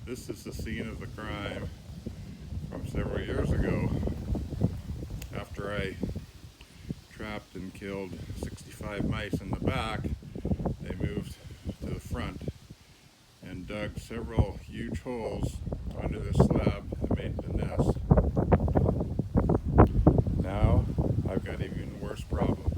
This is the scene of the crime from several years ago. After I trapped and killed 65 mice in the back, they moved to the front and dug several huge holes under the slab that made the nest. Now I've got an even worse problem.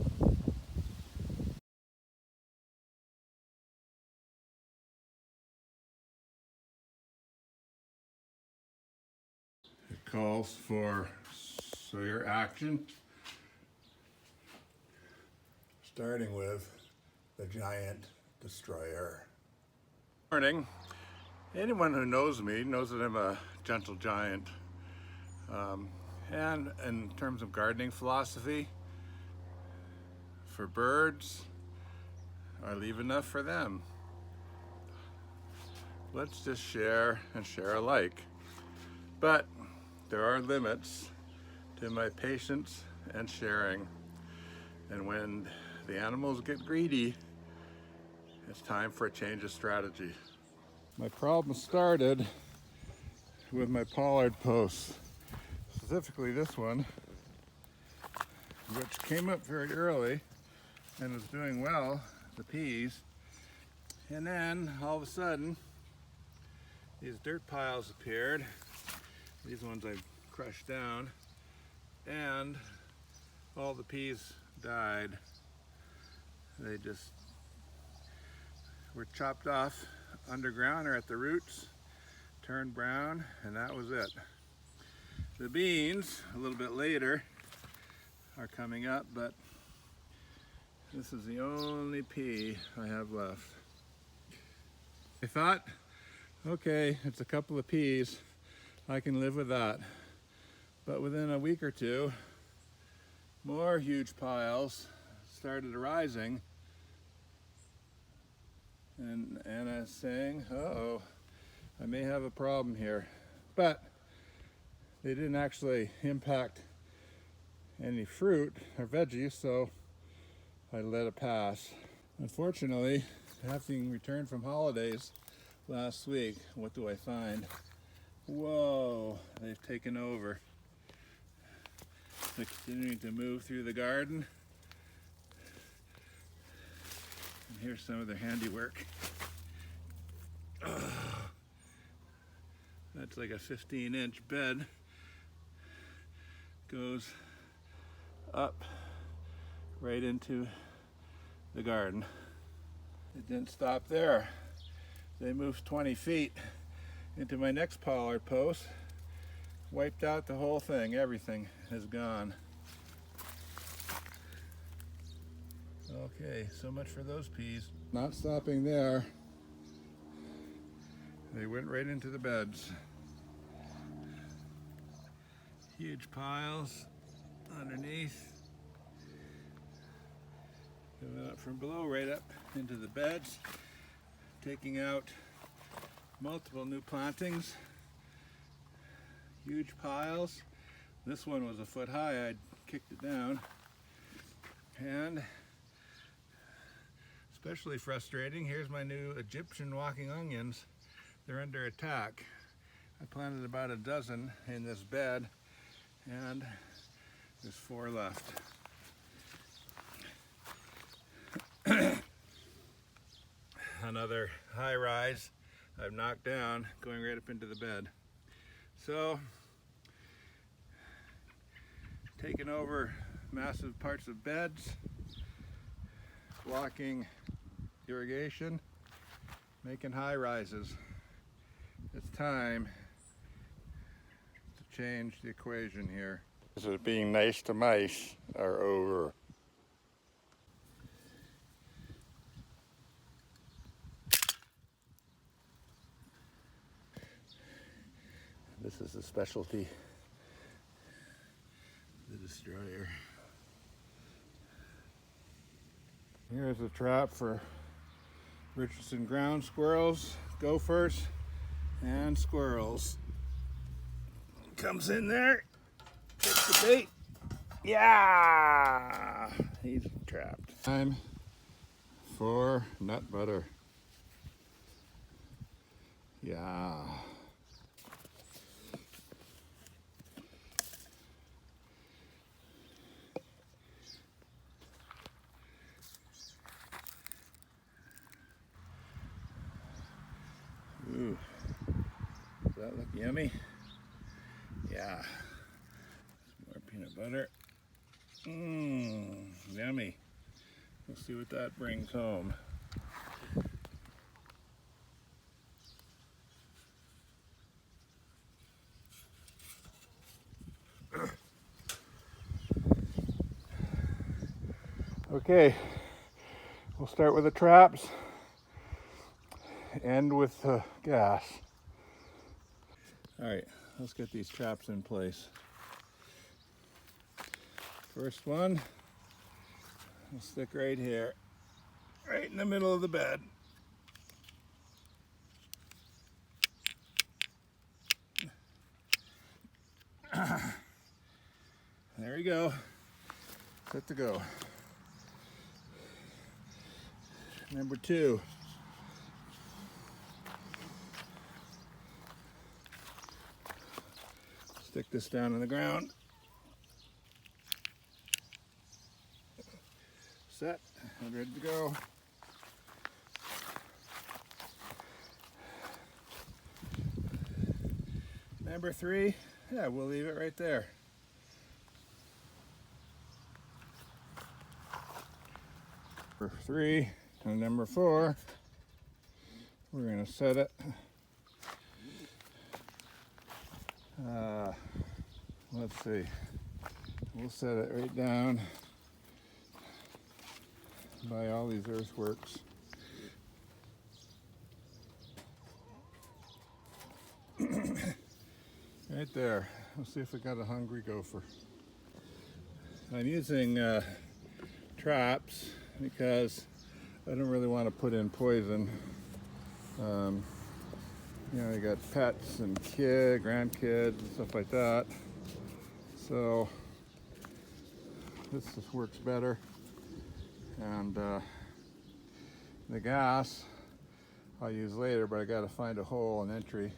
It calls for severe action, starting with the giant destroyer. Morning. Anyone who knows me knows that I'm a gentle giant. And in terms of gardening philosophy, for birds, I leave enough for them. Let's just share and share alike. But there are limits to my patience and sharing. And when the animals get greedy, it's time for a change of strategy. My problem started with my pollard posts, specifically this one, which came up very early and was doing well, the peas. And then all of a sudden, these dirt piles appeared. These ones I crushed down, and all the peas died. They just were chopped off underground or at the roots, turned brown, and that was it. The beans, a little bit later, are coming up, but this is the only pea I have left. I thought, okay, it's a couple of peas, I can live with that. But within a week or two, more huge piles started arising, and Anna's saying, uh-oh, I may have a problem here. But they didn't actually impact any fruit or veggies, so I let it pass. Unfortunately, having returned from holidays last week, what do I find? Whoa, they've taken over. They're continuing to move through the garden. And here's some of their handiwork. Oh, that's like a 15-inch bed. Goes up right into the garden. It didn't stop there. They moved 20 feet into my next pollard post, wiped out the whole thing. Everything is gone. Okay, so much for those peas. Not stopping there. They went right into the beds. Huge piles underneath. Coming up from below right up into the beds, taking out multiple new plantings. Huge piles. This one was a foot high. I kicked it down. And especially frustrating, here's my new Egyptian walking onions. They're under attack. I planted about a dozen in this bed, and there's 4 left. Another high rise I've knocked down, going right up into the bed. So, taking over massive parts of beds, blocking irrigation, making high rises. It's time to change the equation here. This is being nice to mice are over. This is a specialty, the destroyer. Here's a trap for Richardson Ground Squirrels, gophers, and squirrels. Comes in there, gets the bait. Yeah, he's trapped. Time for nut butter. Yeah. that look yummy? Yeah. Some more peanut butter. Mmm, yummy. We'll see what that brings home. Okay, we'll start with the traps, end with gas. All right, let's get these traps in place. First one, we'll stick right here, right in the middle of the bed. There you go, set to go. Number two. Stick this down on the ground. Set and ready to go. Number three, yeah, we'll leave it right there. Number three and number four, we're gonna set it. Let's see, we'll set it right down by all these earthworks. Right there. Let's see if we got a hungry gopher. I'm using traps because I don't really want to put in poison. You know, you got pets and grandkids and stuff like that. So this just works better. And the gas I'll use later, but I got to find a hole, an entry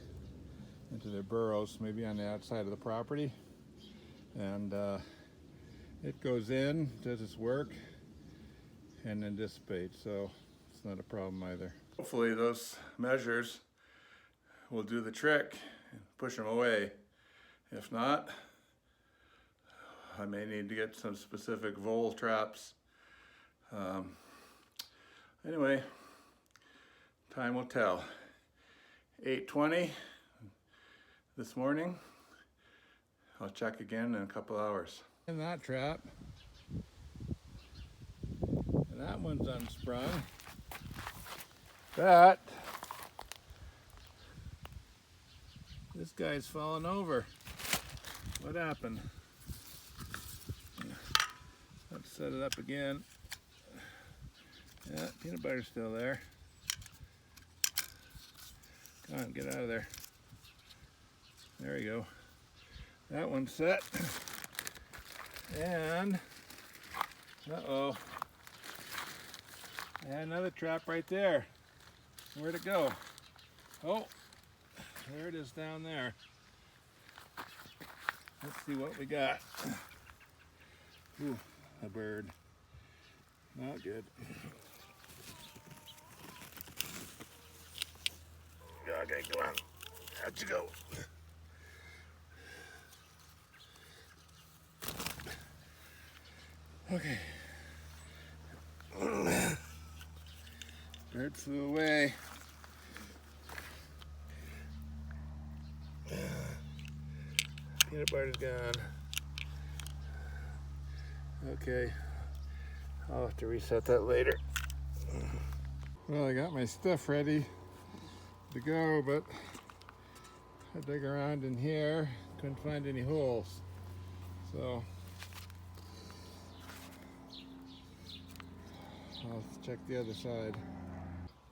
into their burrows, maybe on the outside of the property. And it goes in, does its work, and then dissipates. So it's not a problem either. Hopefully those measures will do the trick and push them away. If not, I may need to get some specific vole traps. Anyway, time will tell. 8:20 this morning. I'll check again in a couple hours. In that trap. And that one's unsprung. But this guy's fallen over. What happened? Let's set it up again. Yeah, peanut butter's still there. Come on, get out of there. There we go. That one's set. And, uh-oh. I had another trap right there. Where'd it go? Oh, there it is down there. Let's see what we got. Ooh, a bird. Not good. Okay, go on. Out you go. Okay. Bird flew away. Peanut butter's gone. Okay. I'll have to reset that later. Well, I got my stuff ready to go, but I dug around in here, couldn't find any holes. So I'll check the other side.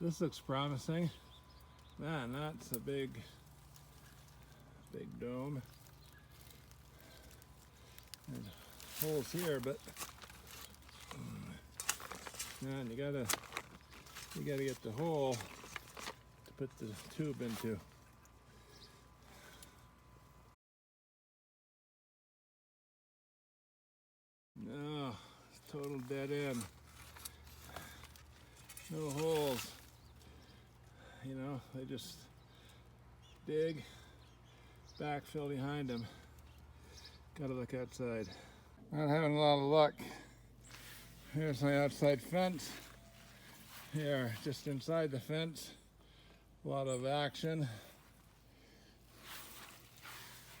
This looks promising. Man, that's a big dome. There's holes here, but man, you gotta get the hole to put the tube into. No, it's total dead end. No holes. You know, they just dig backfill behind him. Gotta look outside. Not having a lot of luck. Here's my outside fence. Here, just inside the fence, a lot of action.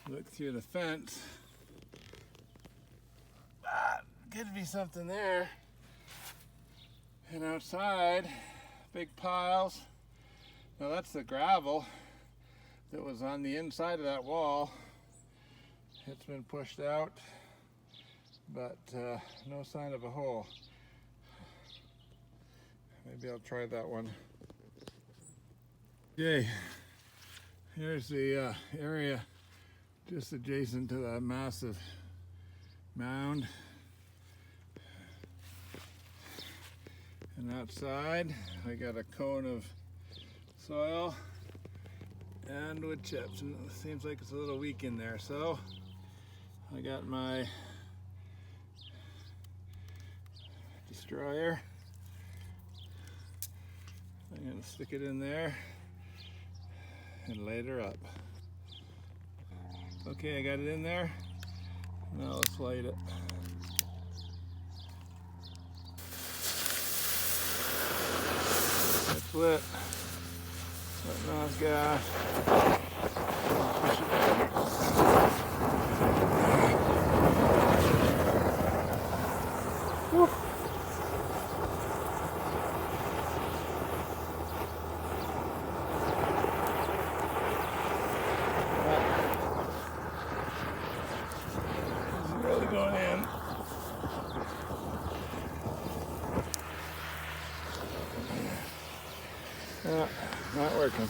Look through the fence. Could be something there. And outside, big piles. Now that's the gravel that was on the inside of that wall. It's been pushed out, but no sign of a hole. Maybe I'll try that one. Okay, here's the area just adjacent to that massive mound. And outside, I got a cone of soil and wood chips, and it seems like it's a little weak in there. So I got my destroyer. I'm gonna stick it in there and light her up. Okay, I got it in there. Now let's light it. It's lit. Now it's gas. Push it down. Woo. Isn't really going in. Not working.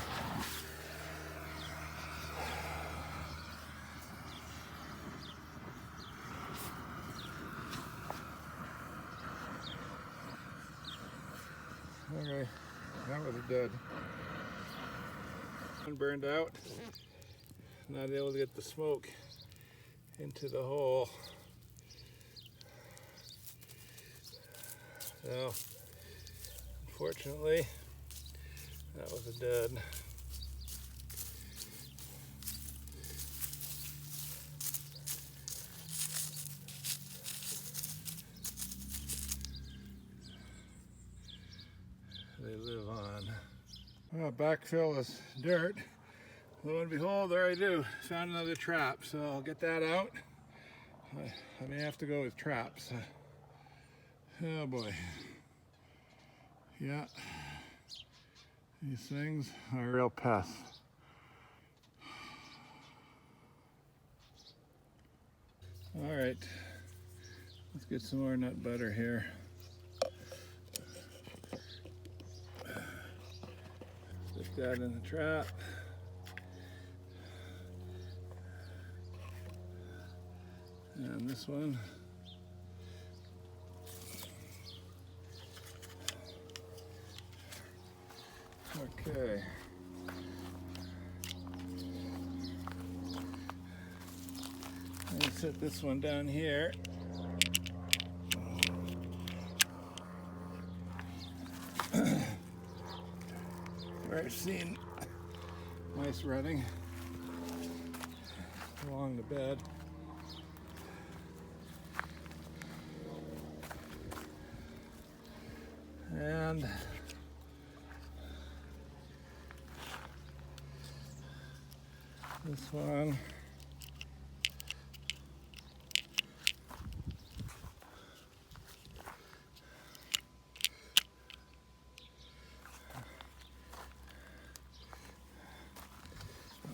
Okay, that was dead. One burned out. Not able to get the smoke into the hole. So, unfortunately, that was a dud. They live on. Well, backfill is dirt. Lo and behold, there I do. Found another trap, so I'll get that out. I may have to go with traps. Oh boy. Yeah. These things are real pests. All right, let's get some more nut butter here. Stick that in the trap. And this one. Okay. Let's set this one down here. Where I've seen mice running along the bed. And this one.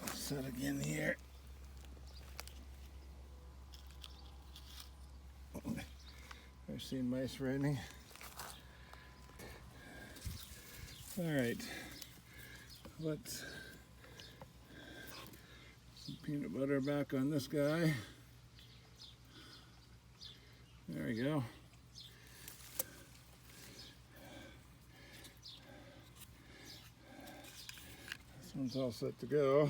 I'll set again here. I've seen mice running. All right, let's some peanut butter back on this guy. There we go. This one's all set to go.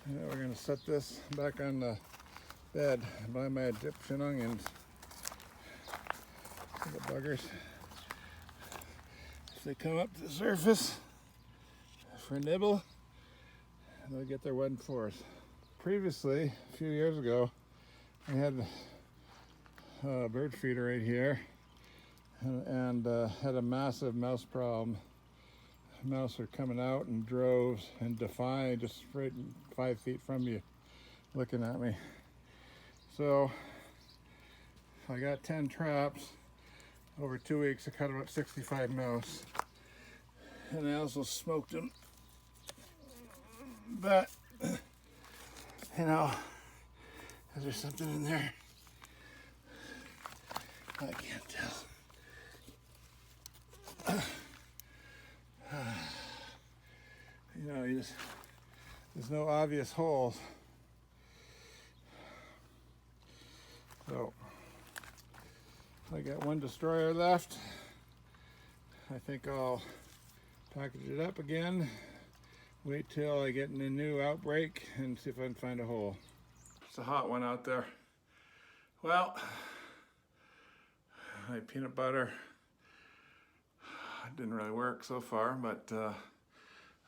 Now we're going to set this back on the bed by my Egyptian onions. The buggers, if they come up to the surface, for a nibble, and they'll get their 1/4. Previously, a few years ago, I had a bird feeder right here, and had a massive mouse problem. Mouse are coming out in droves and defying, just right 5 feet from you, looking at me. So I got 10 traps. Over 2 weeks, I caught about 65 mouse. And I also smoked them. But, you know, is there something in there? I can't tell. You know, there's no obvious holes. So, I got one destroyer left. I think I'll package it up again, wait till I get in a new outbreak, and see if I can find a hole. It's a hot one out there. Well, my peanut butter didn't really work so far, but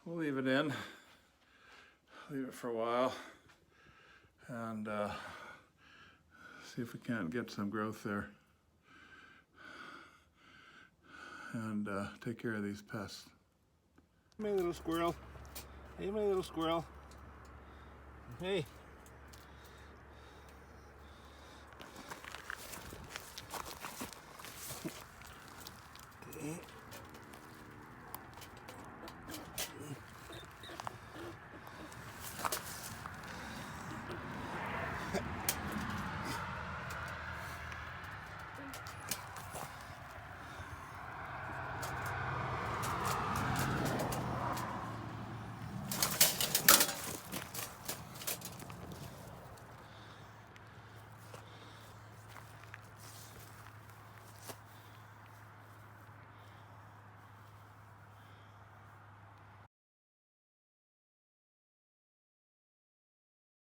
we'll leave it in. Leave it for a while, and see if we can't get some growth there. And take care of these pests. Hey, my little squirrel. Hey, my little squirrel. Hey.